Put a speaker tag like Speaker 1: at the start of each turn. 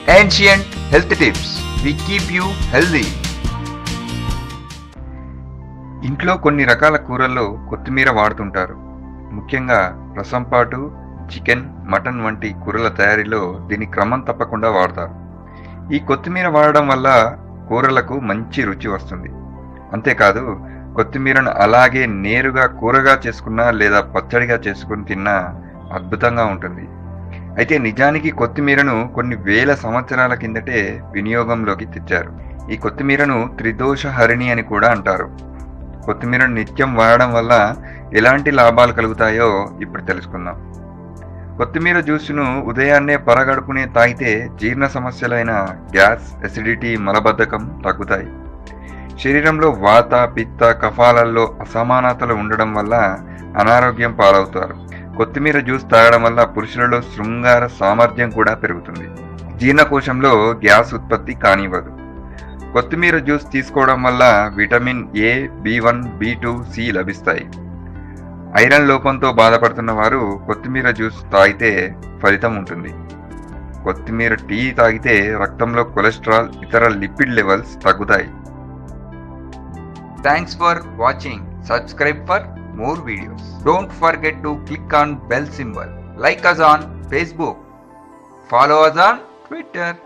Speaker 1: Ancient Health Tips. We keep you healthy. ఇంట్లో కొన్ని రకాల కూరల్లో కొత్తిమీర వాడుతుంటారు. ముఖ్యంగా రసంపాటు, చికెన్, మటన్ వంటి కూరల తయారీలో దీన్ని క్రమం తప్పకుండా వాడతారు. ఈ కొత్తిమీర వాడడం వల్ల కూరలకు మంచి రుచి వస్తుంది. అంతేకాదు కొత్తిమీరను అలాగే నేరుగా కూరగా చేసుకున్నా లేదా పచ్చడిగా చేసుకుని తిన్నా అద్భుతంగా ఉంటుంది. అయితే నిజానికి కొత్తిమీరను కొన్ని వేల సంవత్సరాల కిందటే వినియోగంలోకి తెచ్చారు. ఈ కొత్తిమీరను త్రిదోష హరిణి అని కూడా అంటారు. కొత్తిమీరను నిత్యం వాడడం వల్ల ఎలాంటి లాభాలు కలుగుతాయో ఇప్పుడు తెలుసుకుందాం. కొత్తిమీర జ్యూస్ను ఉదయాన్నే పరగడుపునే తాగితే జీర్ణ సమస్యలైన గ్యాస్, ఎసిడిటీ, మలబద్ధకం తగ్గుతాయి. శరీరంలో వాత, పిత్త, కఫాలలో అసమానతలు ఉండడం వల్ల అనారోగ్యం పాలవుతారు. కొత్తిమీర జ్యూస్ తాగడం వల్ల పురుషులలో శృంగార సామర్థ్యం కూడా పెరుగుతుంది. జీర్ణకోశంలో గ్యాస్ ఉత్పత్తి కానివ్వదు. కొత్తిమీర జ్యూస్ తీసుకోవడం వల్ల vitamin A, B1, B2, C లభిస్తాయి. ఐరన్ లోపంతో బాధపడుతున్న వారు కొత్తిమీర జ్యూస్ తాగితే ఫలితం ఉంటుంది. కొత్తిమీర టీ తాగితే రక్తంలో కొలెస్ట్రాల్, ఇతర లిపిడ్ లెవెల్స్ తగ్గుతాయి. Thanks for watching. Subscribe for more videos. Don't forget to click on bell symbol. Like us on Facebook. Follow us on Twitter.